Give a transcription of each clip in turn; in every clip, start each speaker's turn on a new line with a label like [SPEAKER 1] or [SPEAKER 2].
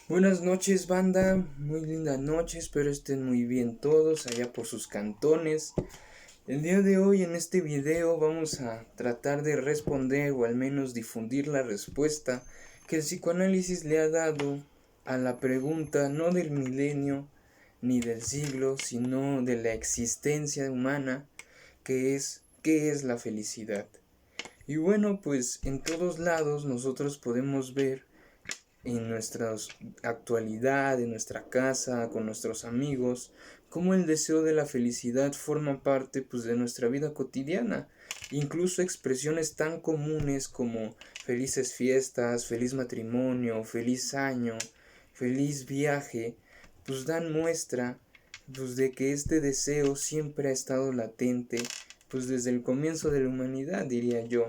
[SPEAKER 1] Buenas noches, banda, muy linda noche, espero estén muy bien todos allá por sus cantones. El día de hoy en este video vamos a tratar de responder o al menos difundir la respuesta que el psicoanálisis le ha dado a la pregunta no del milenio ni del siglo, sino de la existencia humana, que es ¿qué es la felicidad? Y bueno, pues en todos lados nosotros podemos ver en nuestra actualidad, en nuestra casa, con nuestros amigos, cómo el deseo de la felicidad forma parte pues, de nuestra vida cotidiana. Incluso expresiones tan comunes como felices fiestas, feliz matrimonio, feliz año, feliz viaje, pues dan muestra pues, de que este deseo siempre ha estado latente pues desde el comienzo de la humanidad, diría yo.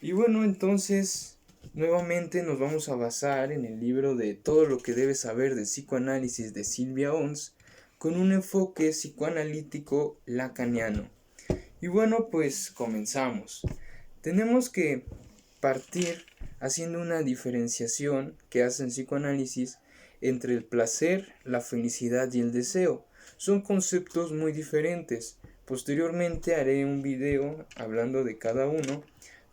[SPEAKER 1] Y bueno, entonces, nuevamente nos vamos a basar en el libro de Todo lo que debes saber del psicoanálisis de Silvia Ons, con un enfoque psicoanalítico lacaniano. Y bueno, pues comenzamos. Tenemos que partir haciendo una diferenciación que hace el psicoanálisis entre el placer, la felicidad y el deseo. Son conceptos muy diferentes. Posteriormente haré un video hablando de cada uno,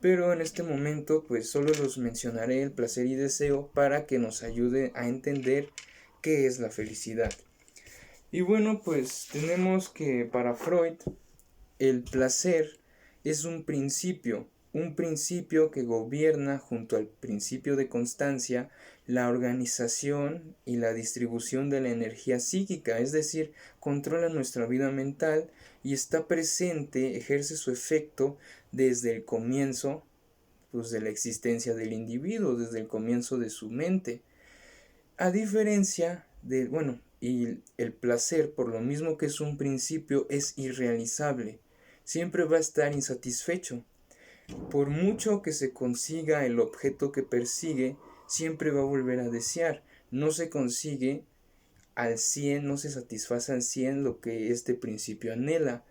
[SPEAKER 1] pero en este momento pues solo los mencionaré el placer y deseo para que nos ayude a entender qué es la felicidad. Y bueno, pues tenemos que para Freud el placer es un principio que gobierna junto al principio de constancia la organización y la distribución de la energía psíquica, es decir, controla nuestra vida mental y está presente, ejerce su efecto desde el comienzo pues, de la existencia del individuo, desde el comienzo de su mente. A diferencia de, bueno, y el placer, por lo mismo que es un principio, es irrealizable. Siempre va a estar insatisfecho. Por mucho que se consiga el objeto que persigue, siempre va a volver a desear. No se consigue al 100, no se satisface al 100 lo que este principio anhela.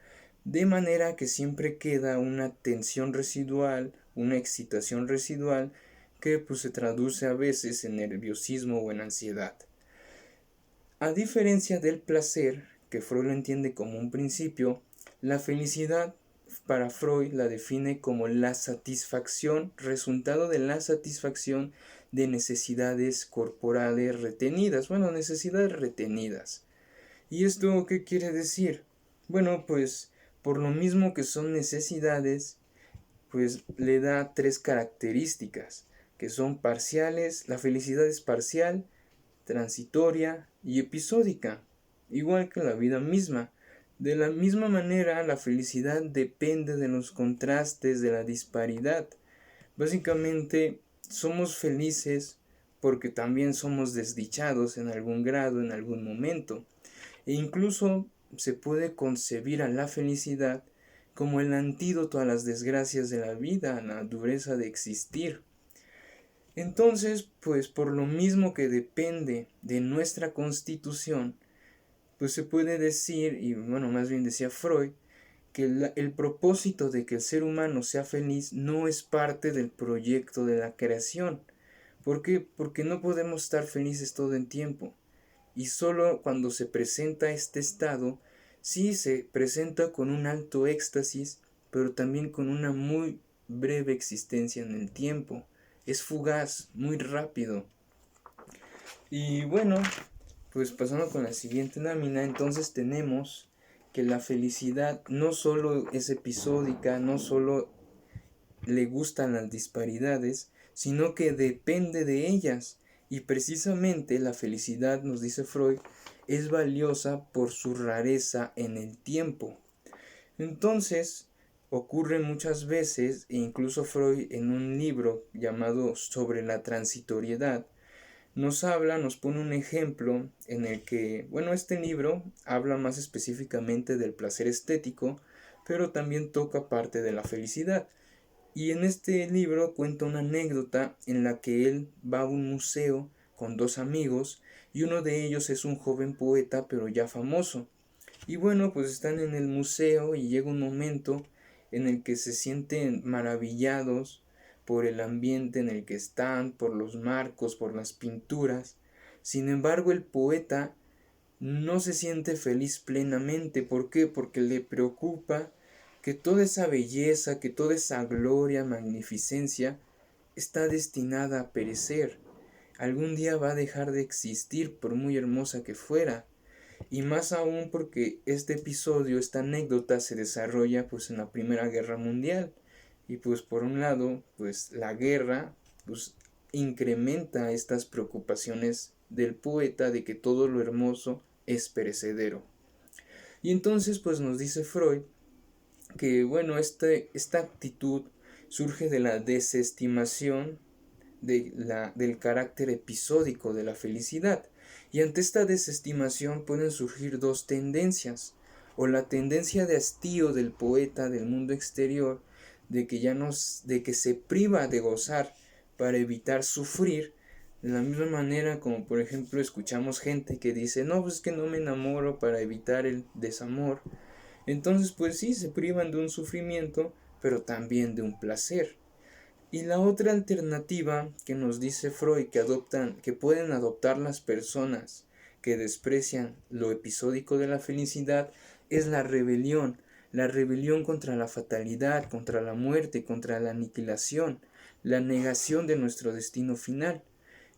[SPEAKER 1] De manera que siempre queda una tensión residual, una excitación residual, que pues se traduce a veces en nerviosismo o en ansiedad. A diferencia del placer, que Freud lo entiende como un principio, la felicidad para Freud la define como la satisfacción, resultado de la satisfacción de necesidades corporales retenidas, bueno, necesidades retenidas. ¿Y esto qué quiere decir? Bueno, pues por lo mismo que son necesidades, pues le da tres características, que son parciales, la felicidad es parcial, transitoria y episódica, igual que la vida misma. De la misma manera, la felicidad depende de los contrastes, de la disparidad. Básicamente, somos felices porque también somos desdichados en algún grado, en algún momento. E incluso se puede concebir a la felicidad como el antídoto a las desgracias de la vida, a la dureza de existir. Entonces, pues por lo mismo que depende de nuestra constitución, pues se puede decir, y bueno, más bien decía Freud, que el propósito de que el ser humano sea feliz no es parte del proyecto de la creación. ¿Por qué? Porque no podemos estar felices todo el tiempo. Y solo cuando se presenta este estado, sí se presenta con un alto éxtasis, pero también con una muy breve existencia en el tiempo. Es fugaz, muy rápido. Y bueno, pues pasando con la siguiente lámina, entonces tenemos que la felicidad no solo es episódica, no solo le gustan las disparidades, sino que depende de ellas. Y precisamente la felicidad, nos dice Freud, es valiosa por su rareza en el tiempo. Entonces, ocurre muchas veces, e incluso Freud en un libro llamado Sobre la transitoriedad, nos pone un ejemplo en el que, bueno, este libro habla más específicamente del placer estético, pero también toca parte de la felicidad. Y en este libro cuenta una anécdota en la que él va a un museo con dos amigos y uno de ellos es un joven poeta pero ya famoso. Y bueno, pues están en el museo y llega un momento en el que se sienten maravillados por el ambiente en el que están, por los marcos, por las pinturas. Sin embargo, el poeta no se siente feliz plenamente. ¿Por qué? Porque le preocupa que toda esa belleza, que toda esa gloria, magnificencia, está destinada a perecer. Algún día va a dejar de existir por muy hermosa que fuera. Y más aún porque este episodio, esta anécdota se desarrolla pues en la Primera Guerra Mundial. Y pues por un lado, pues la guerra pues incrementa estas preocupaciones del poeta de que todo lo hermoso es perecedero. Y entonces pues nos dice Freud que bueno, esta actitud surge de la desestimación del carácter episódico de la felicidad. Y ante esta desestimación pueden surgir dos tendencias, o la tendencia de hastío del poeta del mundo exterior, de que se priva de gozar para evitar sufrir, de la misma manera como por ejemplo escuchamos gente que dice, no, pues es que no me enamoro para evitar el desamor. Entonces pues sí, se privan de un sufrimiento, pero también de un placer. Y la otra alternativa que nos dice Freud que pueden adoptar las personas que desprecian lo episódico de la felicidad es la rebelión contra la fatalidad, contra la muerte, contra la aniquilación, la negación de nuestro destino final.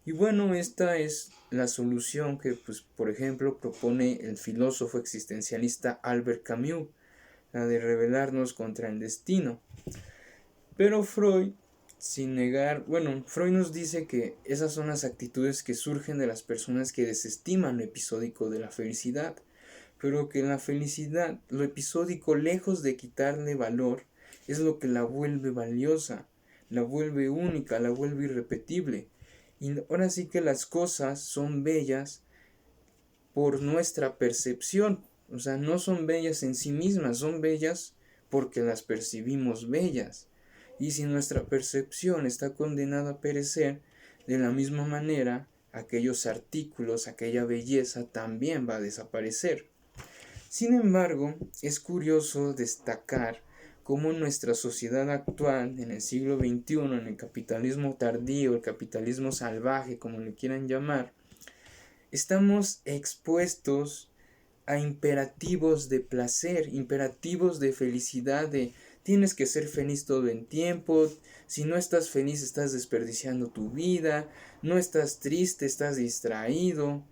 [SPEAKER 1] Y bueno, esta es la solución que, pues, por ejemplo, propone el filósofo existencialista Albert Camus, la de rebelarnos contra el destino. Pero Freud, sin negar, bueno, Freud nos dice que esas son las actitudes que surgen de las personas que desestiman lo episódico de la felicidad, pero que la felicidad, lo episódico, lejos de quitarle valor, es lo que la vuelve valiosa, la vuelve única, la vuelve irrepetible. Y ahora sí que las cosas son bellas por nuestra percepción, o sea, no son bellas en sí mismas, son bellas porque las percibimos bellas. Y si nuestra percepción está condenada a perecer, de la misma manera, aquellos artículos, aquella belleza también va a desaparecer. Sin embargo, es curioso destacar cómo nuestra sociedad actual, en el siglo XXI, en el capitalismo tardío, el capitalismo salvaje, como le quieran llamar, estamos expuestos a imperativos de placer, imperativos de felicidad, de tienes que ser feliz todo el tiempo, si no estás feliz estás desperdiciando tu vida, no estás triste, estás distraído.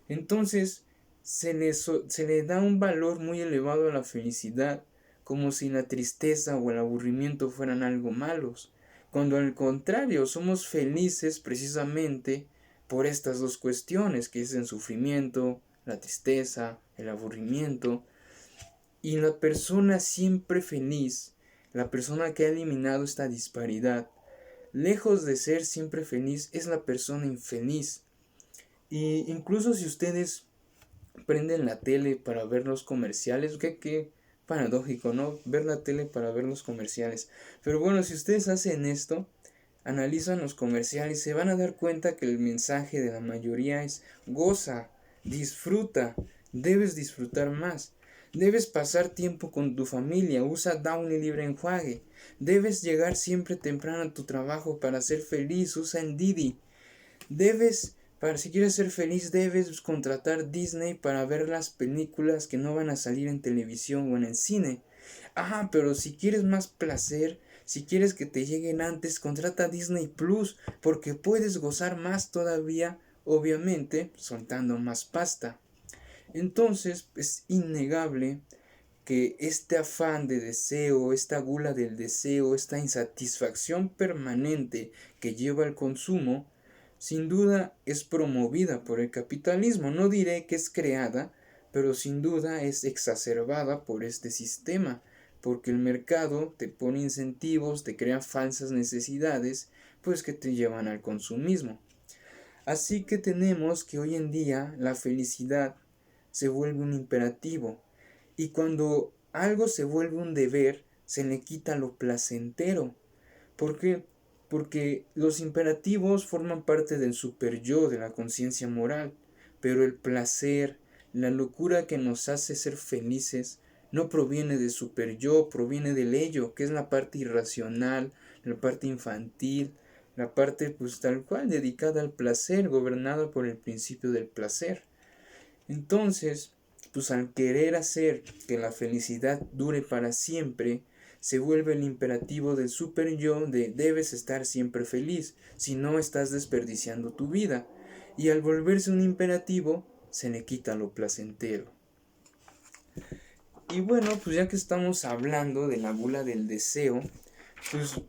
[SPEAKER 1] Entonces se le da un valor muy elevado a la felicidad, como si la tristeza o el aburrimiento fueran algo malos, cuando al contrario somos felices precisamente por estas dos cuestiones, que es el sufrimiento, la tristeza, el aburrimiento. Y la persona siempre feliz, la persona que ha eliminado esta disparidad, lejos de ser siempre feliz, es la persona infeliz. Y incluso si ustedes prenden la tele para ver los comerciales, qué paradójico, ¿no? Ver la tele para ver los comerciales. Pero bueno, si ustedes hacen esto, analizan los comerciales, se van a dar cuenta que el mensaje de la mayoría es goza, disfruta, debes disfrutar más, debes pasar tiempo con tu familia, usa Downy Libre Enjuague, debes llegar siempre temprano a tu trabajo para ser feliz, usa en Didi, si quieres ser feliz debes contratar Disney para ver las películas que no van a salir en televisión o en el cine. Pero si quieres más placer, si quieres que te lleguen antes, contrata Disney Plus, porque puedes gozar más todavía, obviamente, soltando más pasta. Entonces, es innegable que este afán de deseo, esta gula del deseo, esta insatisfacción permanente que lleva al consumo, sin duda es promovida por el capitalismo. No diré que es creada, pero sin duda es exacerbada por este sistema, porque el mercado te pone incentivos, te crea falsas necesidades, pues que te llevan al consumismo. Así que tenemos que hoy en día la felicidad se vuelve un imperativo, y cuando algo se vuelve un deber, se le quita lo placentero. ¿Por qué? Porque los imperativos forman parte del superyo, de la conciencia moral, pero el placer, la locura que nos hace ser felices, no proviene del superyo, proviene del ello, que es la parte irracional, la parte infantil, la parte pues tal cual dedicada al placer, gobernada por el principio del placer. Entonces, pues al querer hacer que la felicidad dure para siempre, se vuelve el imperativo del super yo de debes estar siempre feliz, si no estás desperdiciando tu vida. Y al volverse un imperativo, se le quita lo placentero. Y bueno, pues ya que estamos hablando de la bula del deseo, pues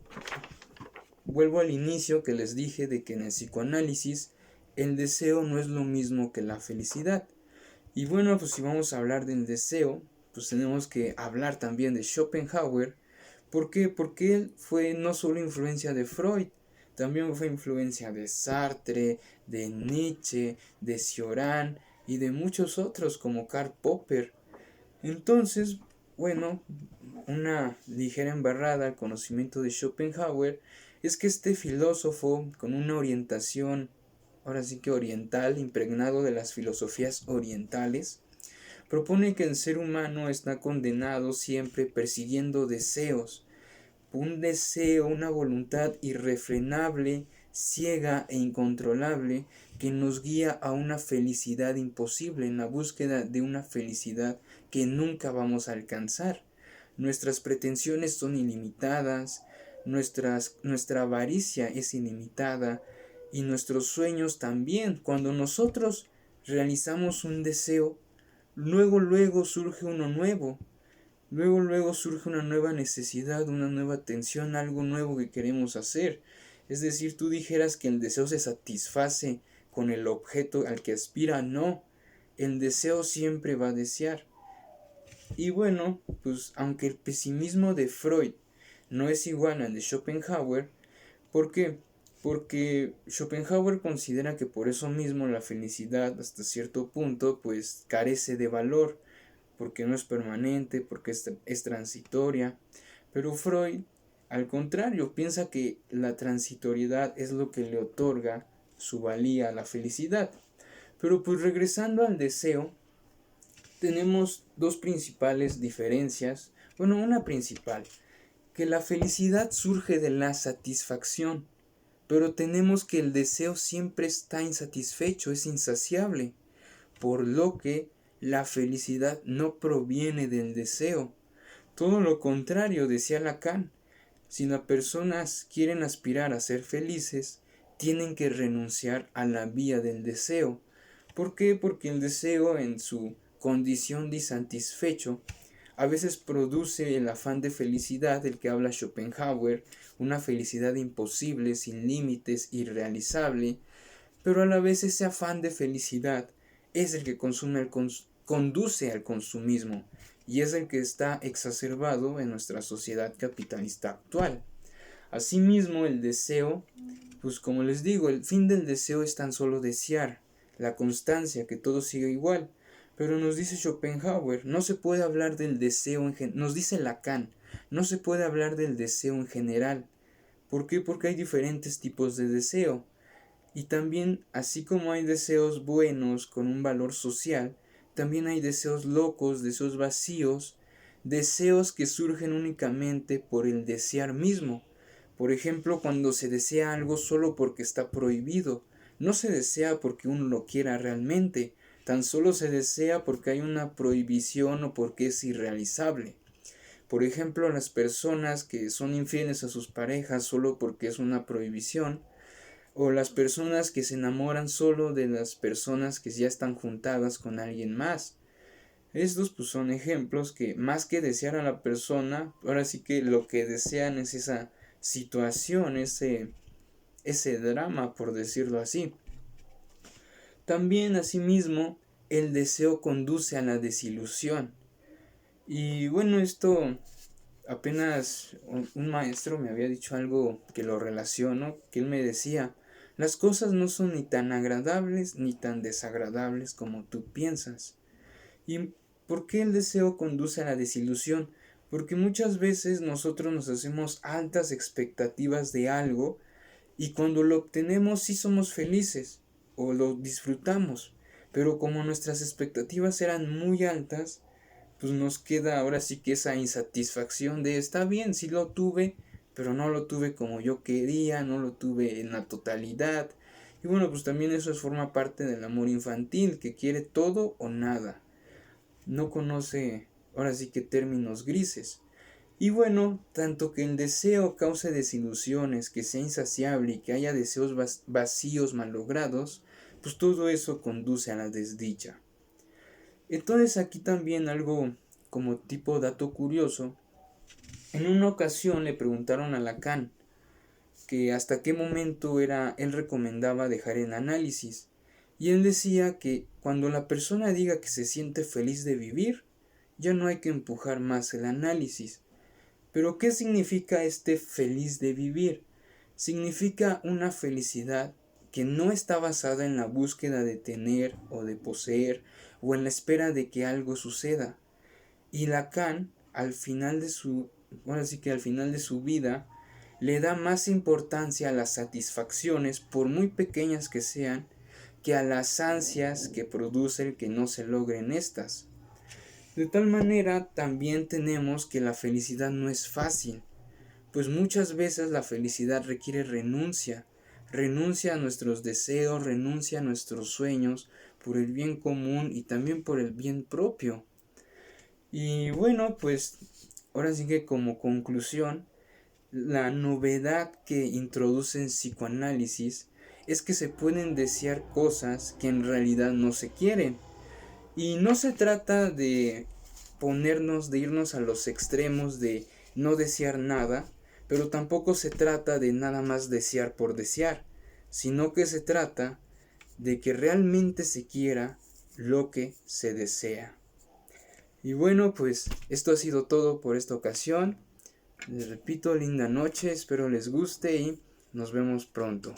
[SPEAKER 1] vuelvo al inicio que les dije de que en el psicoanálisis el deseo no es lo mismo que la felicidad. Y bueno, pues si vamos a hablar del deseo, pues tenemos que hablar también de Schopenhauer. ¿Por qué? Porque él fue no solo influencia de Freud, también fue influencia de Sartre, de Nietzsche, de Cioran y de muchos otros como Karl Popper. Entonces, bueno, una ligera embarrada al conocimiento de Schopenhauer es que este filósofo con una orientación, ahora sí que oriental, impregnado de las filosofías orientales, propone que el ser humano está condenado siempre persiguiendo deseos, un deseo, una voluntad irrefrenable, ciega e incontrolable que nos guía a una felicidad imposible, en la búsqueda de una felicidad que nunca vamos a alcanzar. Nuestras pretensiones son ilimitadas, nuestra avaricia es ilimitada y nuestros sueños también. Cuando nosotros realizamos un deseo, luego surge uno nuevo. Luego surge una nueva necesidad, una nueva tensión, algo nuevo que queremos hacer. Es decir, tú dijeras que el deseo se satisface con el objeto al que aspira. No, el deseo siempre va a desear. Y bueno, pues aunque el pesimismo de Freud no es igual al de Schopenhauer, ¿por qué? Porque Schopenhauer considera que por eso mismo la felicidad hasta cierto punto pues carece de valor, porque no es permanente, porque es transitoria. Pero Freud, al contrario, piensa que la transitoriedad es lo que le otorga su valía a la felicidad. Pero pues regresando al deseo, tenemos dos principales diferencias. Bueno, una principal, que la felicidad surge de la satisfacción, pero tenemos que el deseo siempre está insatisfecho, es insaciable, por lo que la felicidad no proviene del deseo. Todo lo contrario, decía Lacan. Si las personas quieren aspirar a ser felices, tienen que renunciar a la vía del deseo. ¿Por qué? Porque el deseo en su condición de insatisfecho a veces produce el afán de felicidad del que habla Schopenhauer, una felicidad imposible, sin límites, irrealizable, pero a la vez ese afán de felicidad es el que conduce al consumismo y es el que está exacerbado en nuestra sociedad capitalista actual. Asimismo, el deseo, pues como les digo, el fin del deseo es tan solo desear, la constancia, que todo siga igual. Pero nos dice Schopenhauer, no se puede hablar del deseo nos dice Lacan, no se puede hablar del deseo en general. ¿Por qué? Porque hay diferentes tipos de deseo. Y también, así como hay deseos buenos con un valor social, también hay deseos locos, deseos vacíos, deseos que surgen únicamente por el desear mismo. Por ejemplo, cuando se desea algo solo porque está prohibido, no se desea porque uno lo quiera realmente, tan solo se desea porque hay una prohibición o porque es irrealizable. Por ejemplo, las personas que son infieles a sus parejas solo porque es una prohibición, o las personas que se enamoran solo de las personas que ya están juntadas con alguien más. Estos pues son ejemplos que más que desear a la persona, ahora sí que lo que desean es esa situación, ese drama, por decirlo así. También asimismo el deseo conduce a la desilusión. Y bueno, esto apenas un maestro me había dicho algo que lo relaciono, que él me decía, las cosas no son ni tan agradables ni tan desagradables como tú piensas. ¿Y por qué el deseo conduce a la desilusión? Porque muchas veces nosotros nos hacemos altas expectativas de algo y cuando lo obtenemos sí somos felices o lo disfrutamos, pero como nuestras expectativas eran muy altas, pues nos queda ahora sí que esa insatisfacción de está bien, sí lo tuve, pero no lo tuve como yo quería, no lo tuve en la totalidad. Y bueno, pues también eso forma parte del amor infantil, que quiere todo o nada. No conoce, ahora sí que términos grises. Y bueno, tanto que el deseo cause desilusiones, que sea insaciable y que haya deseos vacíos malogrados, pues todo eso conduce a la desdicha. Entonces aquí también algo como tipo dato curioso, en una ocasión le preguntaron a Lacan que hasta qué momento él recomendaba dejar el análisis, y él decía que cuando la persona diga que se siente feliz de vivir, ya no hay que empujar más el análisis. Pero ¿qué significa este feliz de vivir? Significa una felicidad que no está basada en la búsqueda de tener o de poseer o en la espera de que algo suceda. Y Lacan, al final de su, ahora sí que al final de su vida, le da más importancia a las satisfacciones, por muy pequeñas que sean, que a las ansias que produce el que no se logren estas. De tal manera, también tenemos que la felicidad no es fácil, pues muchas veces la felicidad requiere renuncia a nuestros deseos, renuncia a nuestros sueños, por el bien común y también por el bien propio. Y bueno, pues ahora sí que como conclusión, la novedad que introduce en psicoanálisis es que se pueden desear cosas que en realidad no se quieren. Y no se trata de de irnos a los extremos de no desear nada, pero tampoco se trata de nada más desear por desear, sino que se trata de que realmente se quiera lo que se desea. Y bueno, pues esto ha sido todo por esta ocasión. Les repito, linda noche, espero les guste y nos vemos pronto.